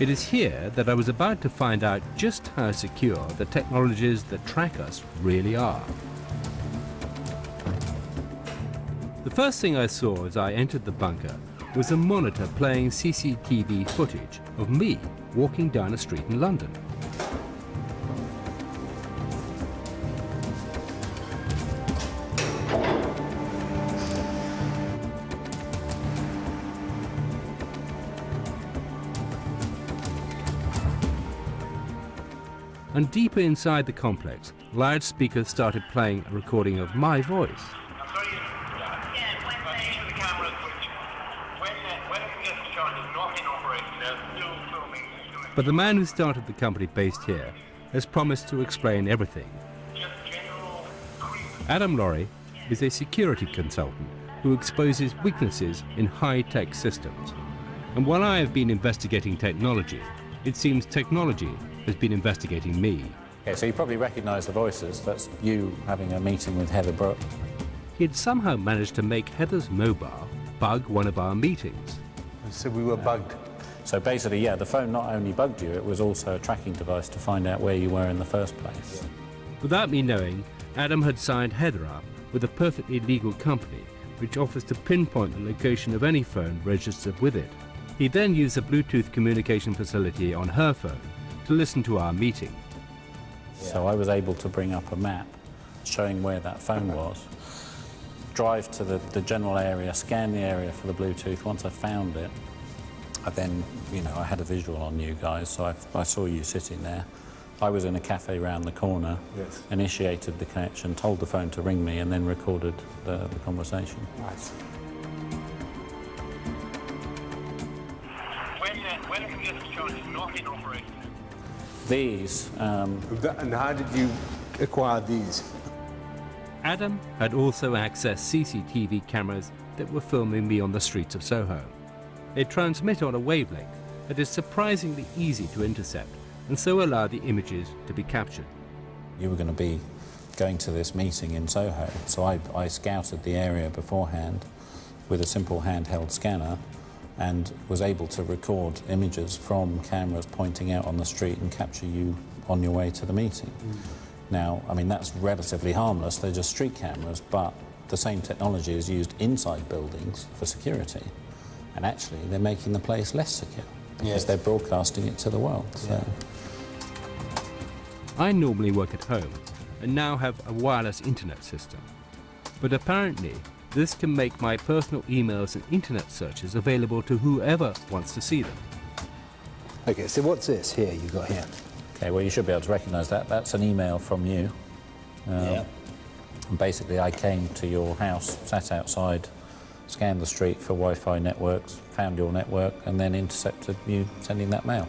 It is here that I was about to find out just how secure the technologies that track us really are. The first thing I saw as I entered the bunker was a monitor playing CCTV footage of me walking down a street in London. And deeper inside the complex, loudspeakers started playing a recording of my voice. But the man who started the company based here has promised to explain everything. Adam Laurie is a security consultant who exposes weaknesses in high-tech systems. And while I have been investigating technology, it seems technology has been investigating me. Okay, so you probably recognise the voices. That's you having a meeting with Heather Brooke. He'd somehow managed to make Heather's mobile bug one of our meetings. So we were bugged. So basically, yeah, the phone not only bugged you, it was also a tracking device to find out where you were in the first place. Without me knowing, Adam had signed Heather up with a perfectly legal company which offers to pinpoint the location of any phone registered with it. He then used the Bluetooth communication facility on her phone to listen to our meeting. So I was able to bring up a map showing where that phone was, drive to the general area, scan the area for the Bluetooth. Once I found it, I then, I had a visual on you guys, so I saw you sitting there. I was in a cafe round the corner, yes. Initiated the connection, told the phone to ring me, and then recorded the conversation. Nice. When a congestion charge is not in operation? These... And how did you acquire these? Adam had also accessed CCTV cameras that were filming me on the streets of Soho. They transmit on a wavelength that is surprisingly easy to intercept and so allow the images to be captured. You were going to be going to this meeting in Soho, so I scouted the area beforehand with a simple handheld scanner and was able to record images from cameras pointing out on the street and capture you on your way to the meeting. Now, I mean, that's relatively harmless, they're just street cameras, but the same technology is used inside buildings for security. And actually, they're making the place less secure because they're broadcasting it to the world. So. I normally work at home and now have a wireless internet system. But apparently, this can make my personal emails and internet searches available to whoever wants to see them. Okay, so what's this here you've got here? Okay, well, you should be able to recognise that. That's an email from you. And basically, I came to your house, sat outside, scanned the street for Wi-Fi networks, found your network, and then intercepted you sending that mail.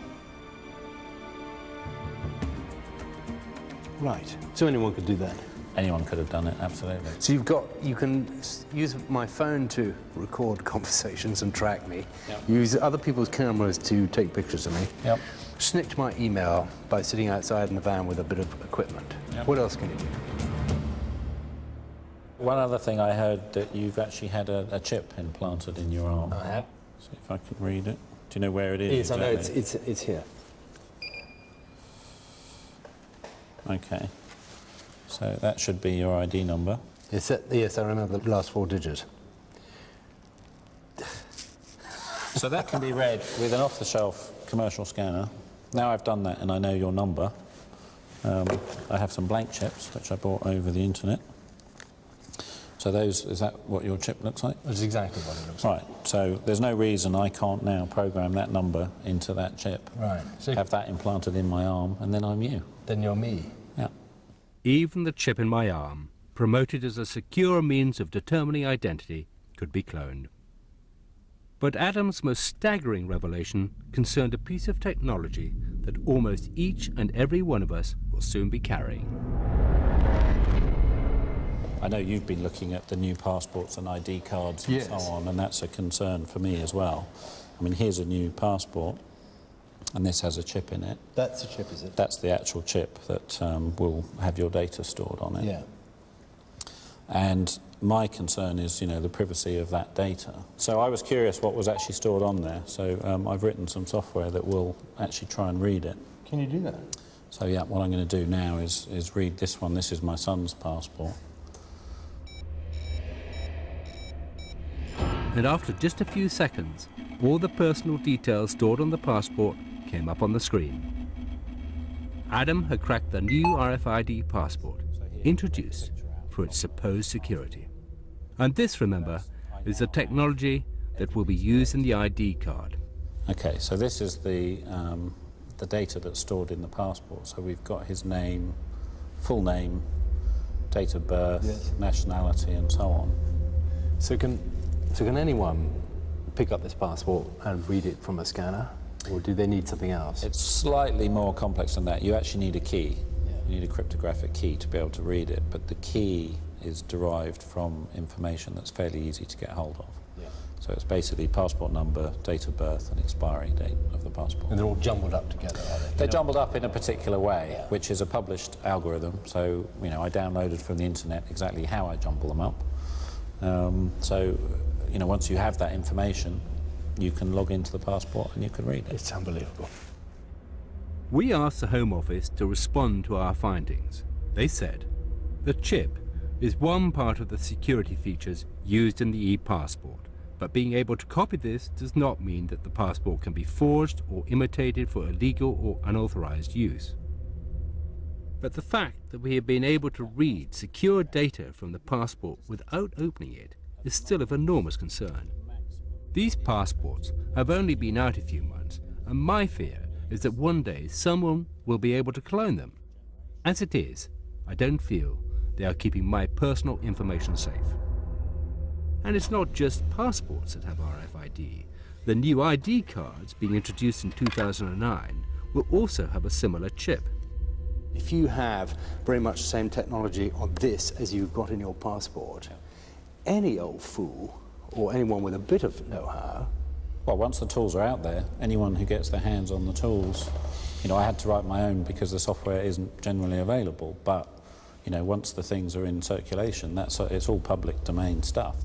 Right, so anyone could do that? Anyone could have done it, absolutely. So you can use my phone to record conversations and track me, use other people's cameras to take pictures of me, snitch my email by sitting outside in the van with a bit of equipment. What else can you do? One other thing I heard that you've actually had a chip implanted in your arm. I have. See if I can read it. Do you know where it is? Yes, exactly? I know, it's here. Okay. So that should be your ID number. Yes, I remember the last 4 digits. So that can be read with an off-the-shelf commercial scanner. Now I've done that and I know your number. I have some blank chips, which I bought over the internet. So is that what your chip looks like? That's exactly what it looks like. Right, so there's no reason I can't now program that number into that chip. Right. So have that implanted in my arm, and then I'm you. Then you're me. Yeah. Even the chip in my arm, promoted as a secure means of determining identity, could be cloned. But Adam's most staggering revelation concerned a piece of technology that almost each and every one of us will soon be carrying. I know you've been looking at the new passports and ID cards and so on, and that's a concern for me as well. I mean, here's a new passport, and this has a chip in it. That's the chip, is it? That's the actual chip that will have your data stored on it. Yeah. And my concern is, you know, the privacy of that data. So I was curious what was actually stored on there. So I've written some software that will actually try and read it. Can you do that? So yeah, what I'm going to do now is read this one. This is my son's passport. And after just a few seconds, all the personal details stored on the passport came up on the screen. Adam had cracked the new RFID passport, introduced for its supposed security. And this, remember, is the technology that will be used in the ID card. Okay, so this is the data that's stored in the passport. So we've got his name, full name, date of birth, yes, nationality, and so on. So can anyone pick up this passport and read it from a scanner, or do they need something else? It's slightly more complex than that. You actually need a key. Yeah. You need a cryptographic key to be able to read it, but the key is derived from information that's fairly easy to get hold of. Yeah. So it's basically passport number, date of birth, and expiry date of the passport. And they're all jumbled up together, are they? They're jumbled up in a particular way, yeah, which is a published algorithm. So, you know, I downloaded from the internet exactly how I jumble them up. So, you know, once you have that information, you can log into the passport and you can read it. It's unbelievable. We asked the Home Office to respond to our findings. They said the chip is one part of the security features used in the e-passport, but being able to copy this does not mean that the passport can be forged or imitated for illegal or unauthorized use. But the fact that we have been able to read secure data from the passport without opening it is still of enormous concern. These passports have only been out a few months, and my fear is that one day someone will be able to clone them. As it is, I don't feel they are keeping my personal information safe. And it's not just passports that have RFID. The new ID cards being introduced in 2009 will also have a similar chip. If you have very much the same technology on this as you've got in your passport, any old fool or anyone with a bit of know-how. Well, once the tools are out there, anyone who gets their hands on the tools, you know, I had to write my own because the software isn't generally available, but, you know, once the things are in circulation, it's all public domain stuff.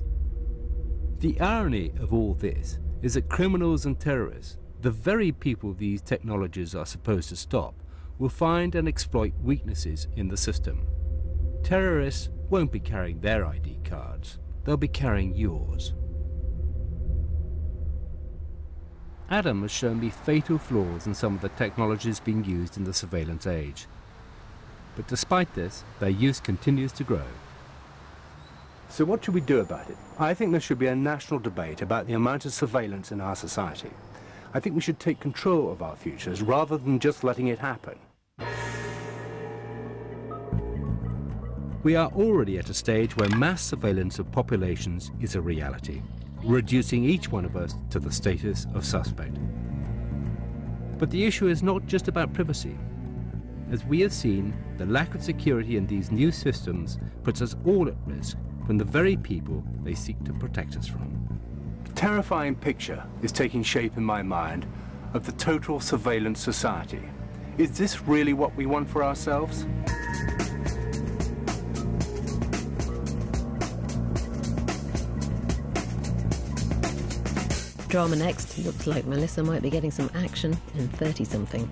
The irony of all this is that criminals and terrorists, the very people these technologies are supposed to stop, will find and exploit weaknesses in the system. Terrorists won't be carrying their ID cards, they'll be carrying yours. Adam has shown me fatal flaws in some of the technologies being used in the surveillance age. But despite this, their use continues to grow. So what should we do about it? I think there should be a national debate about the amount of surveillance in our society. I think we should take control of our futures rather than just letting it happen. We are already at a stage where mass surveillance of populations is a reality, reducing each one of us to the status of suspect. But the issue is not just about privacy. As we have seen, the lack of security in these new systems puts us all at risk from the very people they seek to protect us from. A terrifying picture is taking shape in my mind of the total surveillance society. Is this really what we want for ourselves? Drama next. Looks like Melissa might be getting some action in 30-something.